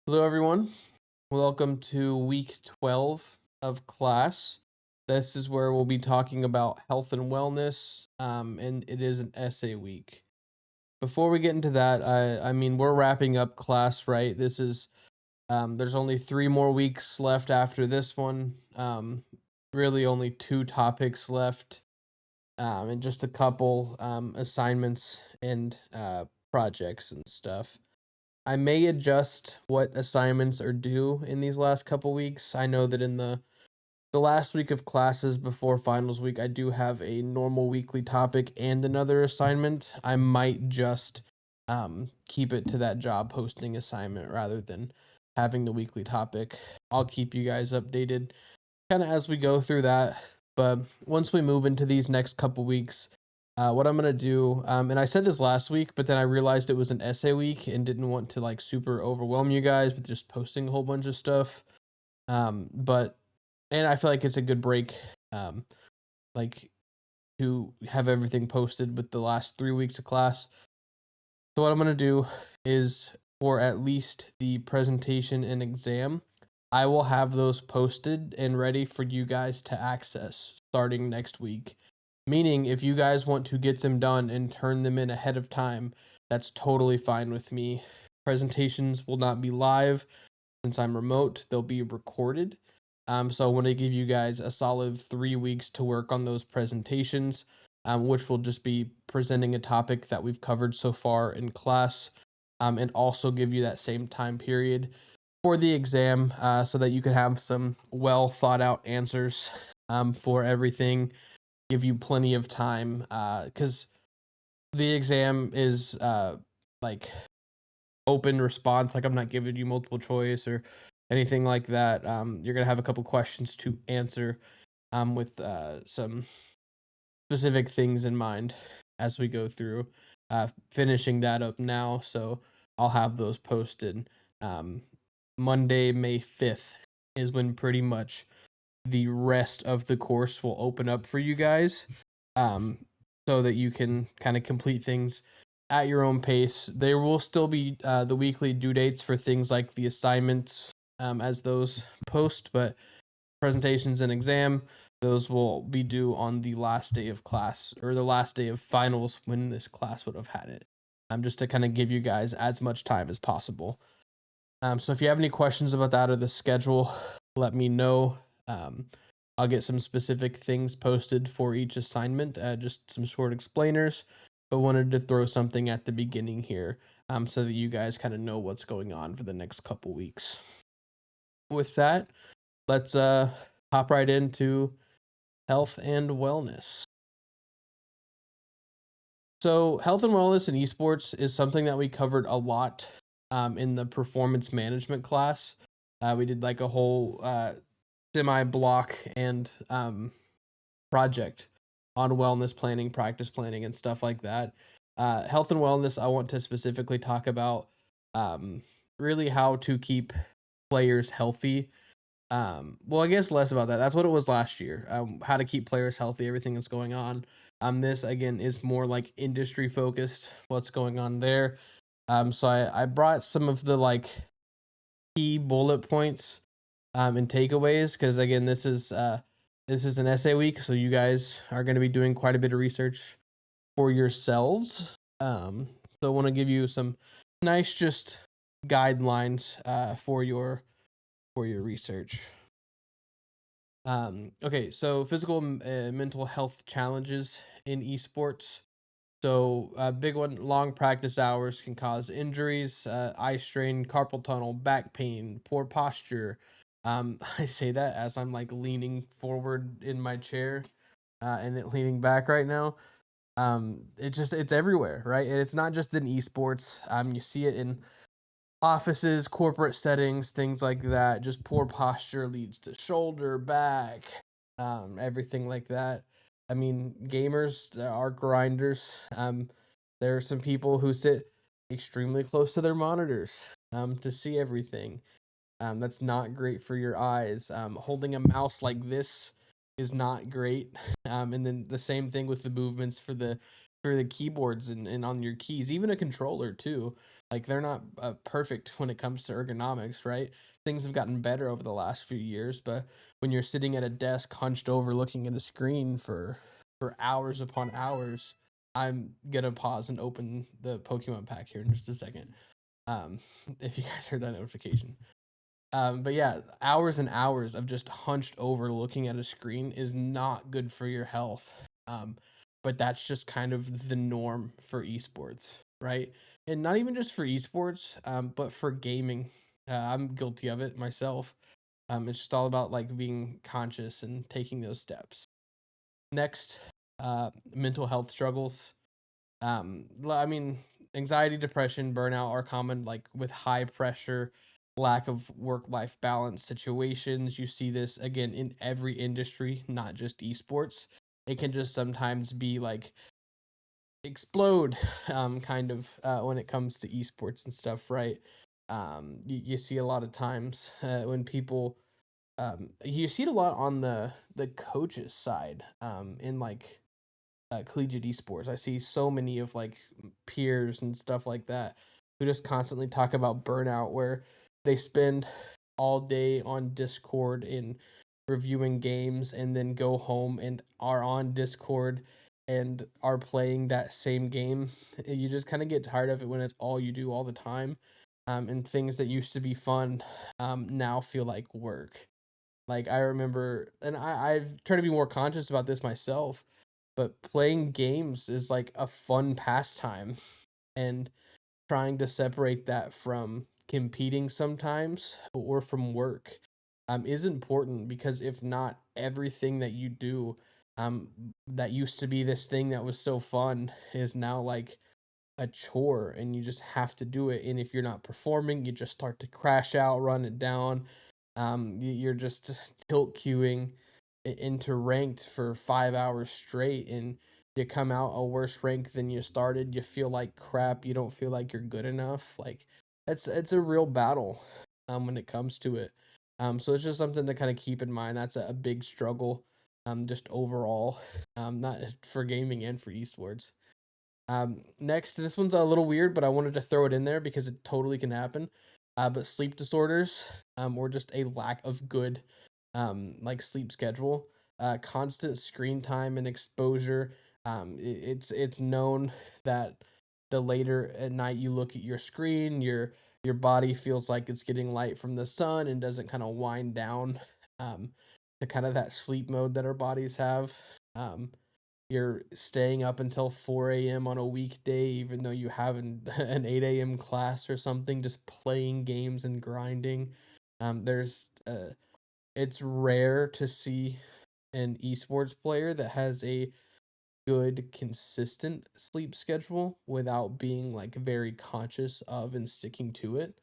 Hello, everyone. Welcome to week 12 of class. This is where we'll be talking about health and wellness, and it is an essay week. Before we get into that, I mean, we're wrapping up class, right? There's only 3 more weeks left after this one. Really, only 2 topics left, and just a couple assignments and projects and stuff. I may adjust what assignments are due in these last couple weeks. I know that in the last week of classes before finals week, I do have a normal weekly topic and another assignment. I might just keep it to that job posting assignment rather than having the weekly topic. I'll keep you guys updated kind of as we go through that. But once we move into these next couple weeks, what I'm gonna do, and I said this last week, but then I realized it was an essay week and didn't want to like super overwhelm you guys with just posting a whole bunch of stuff. But and I feel like it's a good break, um, like to have everything posted with the last 3 weeks of class. So what I'm gonna do is for at least the presentation and exam, I will have those posted and ready for you guys to access starting next week. Meaning if you guys want to get them done and turn them in ahead of time, that's totally fine with me. Presentations will not be live since I'm remote, they'll be recorded. So I want to give you guys a solid 3 weeks to work on those presentations, which will just be presenting a topic that we've covered so far in class, and also give you that same time period for the exam, so that you can have some well thought out answers for everything. Give you plenty of time, because the exam is like open response. Like I'm not giving you multiple choice or anything like that. You're gonna have a couple questions to answer, with some specific things in mind as we go through. Finishing that up now, so I'll have those posted. Um, Monday, May 5th is when pretty much the rest of the course will open up for you guys, um, so that you can kind of complete things at your own pace. There will still be the weekly due dates for things like the assignments, as those post, but presentations and exam, those will be due on the last day of class or the last day of finals when this class would have had it. Just to kind of give you guys as much time as possible. So if you have any questions about that or the schedule, let me know. Um, I'll get some specific things posted for each assignment, just some short explainers, but wanted to throw something at the beginning here, so that you guys kind of know what's going on for the next couple weeks. With that, let's hop right into health and wellness. So, health and wellness in esports is something that we covered a lot, in the performance management class. We did like a whole semi block and project on wellness planning, practice planning, and stuff like that. Health and wellness, I want to specifically talk about, um, really how to keep players healthy. Well, I guess less about that. That's what it was last year. How to keep players healthy, everything that's going on. This again is more like industry focused. What's going on there? So I brought some of the like key bullet points, and takeaways because again this is an essay week, so you guys are going to be doing quite a bit of research for yourselves. So I want to give you some nice just guidelines for your research. Okay, so physical and mental health challenges in esports. So a big one, long practice hours can cause injuries, eye strain, carpal tunnel, back pain, poor posture. I say that as I'm like leaning forward in my chair, and it leaning back right now. It's everywhere, right? And it's not just in esports. You see it in offices, corporate settings, things like that. Just poor posture leads to shoulder, back, everything like that. I mean, gamers are grinders. There are some people who sit extremely close to their monitors, to see everything. That's not great for your eyes. Holding a mouse like this is not great. And then the same thing with the movements for the keyboards and on your keys, even a controller too. Like they're not perfect when it comes to ergonomics, right? Things have gotten better over the last few years, but when you're sitting at a desk hunched over looking at a screen for hours upon hours, I'm gonna pause and open the Pokemon pack here in just a second. Um, if you guys heard that notification. But yeah, hours and hours of just hunched over looking at a screen is not good for your health. Um, but that's just kind of the norm for esports, right? And not even just for esports, but for gaming. I'm guilty of it myself. It's just all about like being conscious and taking those steps. Next, mental health struggles. I mean, anxiety, depression, burnout are common, like with high pressure, lack of work life balance situations. You see this again in every industry, not just esports. It can just sometimes be like explode, kind of, when it comes to esports and stuff, right? You see a lot of times when people, you see it a lot on the coaches side, in like collegiate esports. I see so many of like peers and stuff like that who just constantly talk about burnout, where they spend all day on Discord in reviewing games and then go home and are on Discord and are playing that same game. You just kind of get tired of it when it's all you do all the time. And things that used to be fun now feel like work. Like I remember, and I've tried to be more conscious about this myself, but playing games is like a fun pastime, and trying to separate that from competing sometimes or from work is important, because if not, everything that you do that used to be this thing that was so fun is now like a chore, and you just have to do it. And if you're not performing, you just start to crash out, run it down. You're just tilt queuing into ranked for 5 hours straight, and you come out a worse rank than you started. You feel like crap. You don't feel like you're good enough. Like it's a real battle when it comes to it. So it's just something to kind of keep in mind. That's a big struggle, just overall, not for gaming and for esports. Next, this one's a little weird, but I wanted to throw it in there because it totally can happen. But sleep disorders, or just a lack of good, like sleep schedule, constant screen time and exposure. It's known that the later at night you look at your screen, your body feels like it's getting light from the sun and doesn't kind of wind down, um, to kind of that sleep mode that our bodies have. Um, you're staying up until 4 a.m. on a weekday, even though you have an 8 a.m. class or something, just playing games and grinding. There's It's rare to see an esports player that has a good, consistent sleep schedule without being like very conscious of and sticking to it.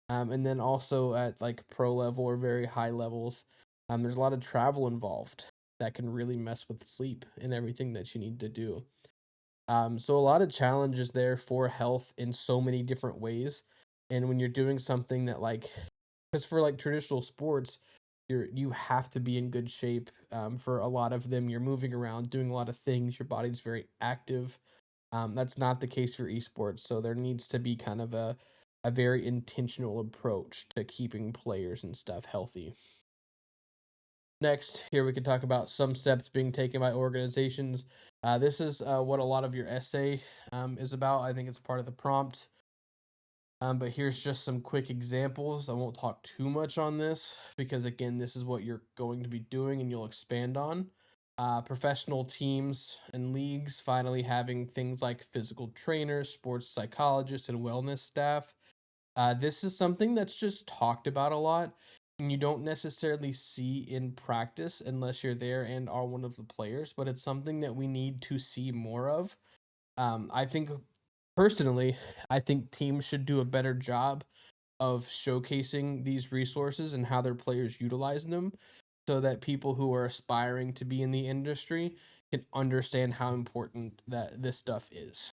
And then also at like pro level or very high levels, there's a lot of travel involved that can really mess with sleep and everything that you need to do. So a lot of challenges there for health in so many different ways. And when you're doing something that like, because for like traditional sports, you have to be in good shape. For a lot of them, you're moving around, doing a lot of things. Your body's very active. That's not the case for esports. So there needs to be kind of a very intentional approach to keeping players and stuff healthy. Next, here we can talk about some steps being taken by organizations. This is what a lot of your essay is about. I think it's a part of the prompt. But here's just some quick examples. I won't talk too much on this because, again, this is what you're going to be doing and you'll expand on. Professional teams and leagues finally having things like physical trainers, sports psychologists, and wellness staff. This is something that's just talked about a lot, and you don't necessarily see in practice unless you're there and are one of the players, but it's something that we need to see more of. I think personally, I think teams should do a better job of showcasing these resources and how their players utilize them, so that people who are aspiring to be in the industry can understand how important that this stuff is.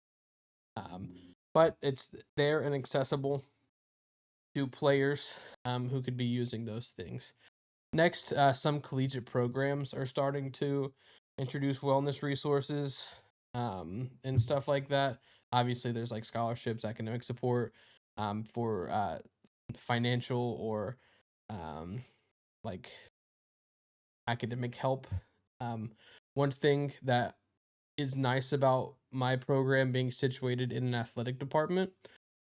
Um, but it's there and accessible to players who could be using those things. Next, some collegiate programs are starting to introduce wellness resources and stuff like that. Obviously, there's like scholarships, academic support, for financial or um, like academic help. Um, one thing that is nice about my program being situated in an athletic department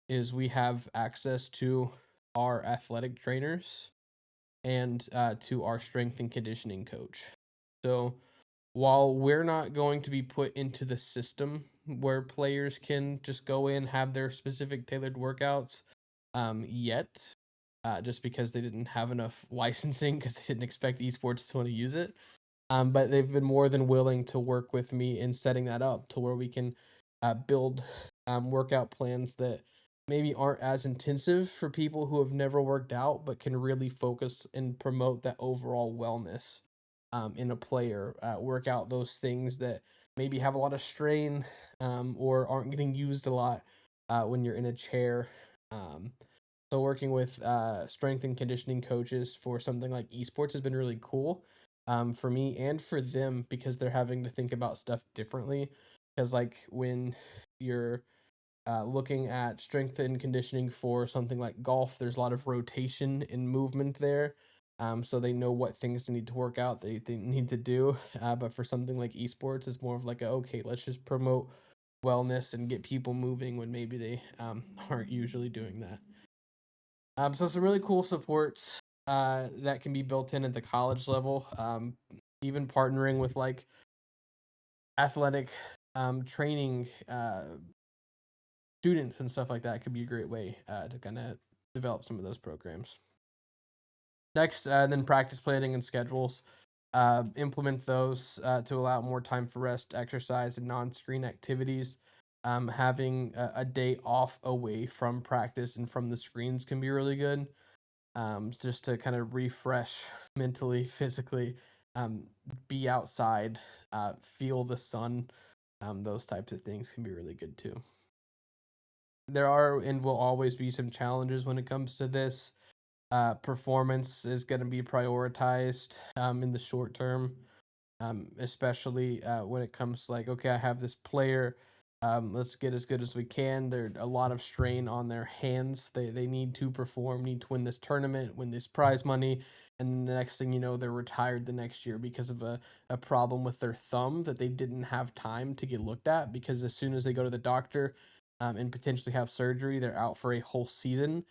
is we have access to our athletic trainers and to our strength and conditioning coach. So while we're not going to be put into the system where players can just go in, have their specific tailored workouts yet, just because they didn't have enough licensing because they didn't expect esports to want to use it. But they've been more than willing to work with me in setting that up to where we can build workout plans that maybe aren't as intensive for people who have never worked out, but can really focus and promote that overall wellness in a player. Work out those things that maybe have a lot of strain or aren't getting used a lot when you're in a chair. So working with strength and conditioning coaches for something like esports has been really cool for me and for them because they're having to think about stuff differently. Because like when you're looking at strength and conditioning for something like golf, there's a lot of rotation and movement there. So they know what things they need to work out, they need to do. But for something like esports, it's more of like, okay, let's just promote wellness and get people moving when maybe they aren't usually doing that. So some really cool supports that can be built in at the college level. Even partnering with like athletic training students and stuff like that could be a great way to kind of develop some of those programs. Next, then practice planning and schedules. Implement those to allow more time for rest, exercise, and non-screen activities. Having a day off away from practice and from the screens can be really good. Just to kind of refresh mentally, physically, um, be outside, feel the sun. Those types of things can be really good too. There are and will always be some challenges when it comes to this. Performance is going to be prioritized in the short term, especially when it comes to like, okay, I have this player. Let's get as good as we can. There's a lot of strain on their hands. They need to perform, need to win this tournament, win this prize money. And then the next thing you know, they're retired the next year because of a problem with their thumb that they didn't have time to get looked at. Because as soon as they go to the doctor and potentially have surgery, they're out for a whole season.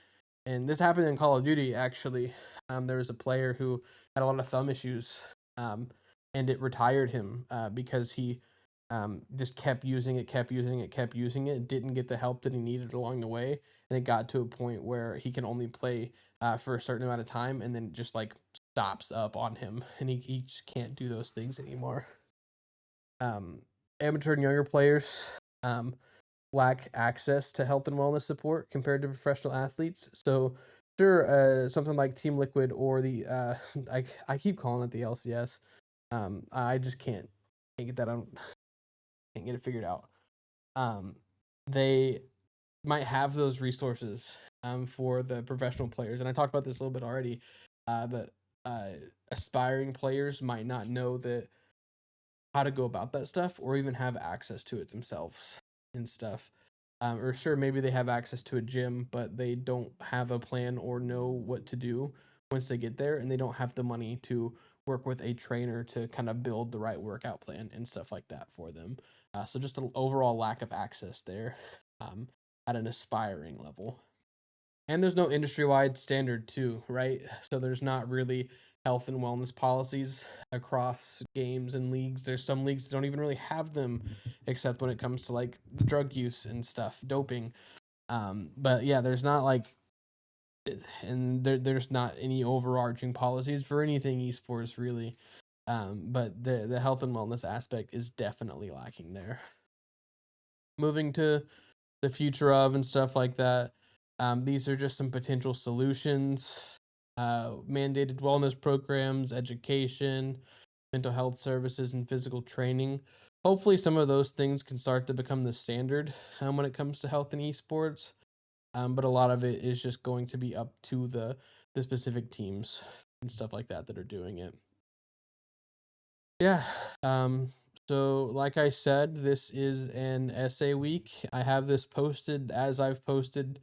And this happened in Call of Duty, actually. There was a player who had a lot of thumb issues. Um, and it retired him because he just kept using it, kept using it, kept using it, didn't get the help that he needed along the way, and it got to a point where he can only play for a certain amount of time, and then just like stops up on him, and he just can't do those things anymore. Um, Amateur and younger players lack access to health and wellness support compared to professional athletes. So sure, something like Team Liquid or the I keep calling it the LCS. I just can't get that on, can't get it figured out. Um, they might have those resources for the professional players, and I talked about this a little bit already. But aspiring players might not know that how to go about that stuff or even have access to it themselves and stuff. Or sure, maybe they have access to a gym, but they don't have a plan or know what to do once they get there, and they don't have the money to work with a trainer to kind of build the right workout plan and stuff like that for them. So just an overall lack of access there at an aspiring level. And there's no industry-wide standard too, right? So there's not really health and wellness policies across games and leagues. There's some leagues that don't even really have them, except when it comes to like drug use and stuff, doping. But yeah, there's not like, and there's not any overarching policies for anything esports really. But the health and wellness aspect is definitely lacking there. Moving to the future of and stuff like that. These are just some potential solutions. Mandated wellness programs, education, mental health services, and physical training. Hopefully, some of those things can start to become the standard when it comes to health and esports. But a lot of it is just going to be up to the specific teams and stuff like that that are doing it. Yeah. So like I said, this is an essay week. I have this posted as I've posted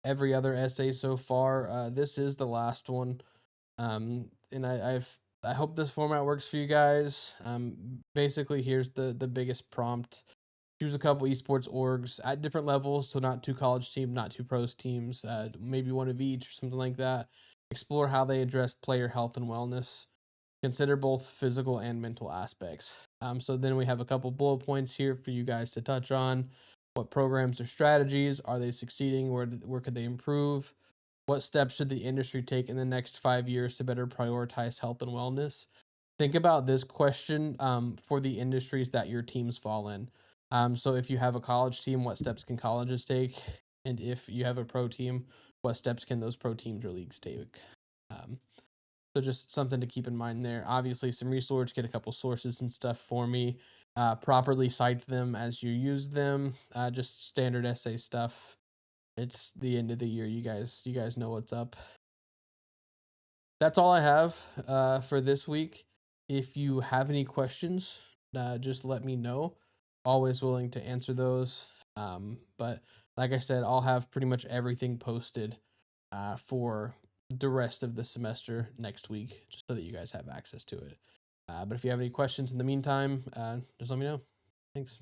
every other essay so far. This is the last one. And I hope this format works for you guys. Basically, here's the biggest prompt. Choose a couple esports orgs at different levels, so not two college teams, not two pros teams, maybe one of each or something like that. Explore how they address player health and wellness. Consider both physical and mental aspects. So then we have a couple bullet points here for you guys to touch on. What programs or strategies are they succeeding? Where could they improve? What steps should the industry take in the next 5 years to better prioritize health and wellness? Think about this question for the industries that your teams fall in. So if you have a college team, what steps can colleges take? And if you have a pro team, what steps can those pro teams or leagues take? Um, so just something to keep in mind there. Obviously, some resource, get a couple sources and stuff for me. Properly cite them as you use them. Just standard essay stuff. It's the end of the year. You guys know what's up. That's all I have for this week. If you have any questions, just let me know. Always willing to answer those. But like I said, I'll have pretty much everything posted for the rest of the semester next week, just so that you guys have access to it. But if you have any questions in the meantime, just let me know. Thanks.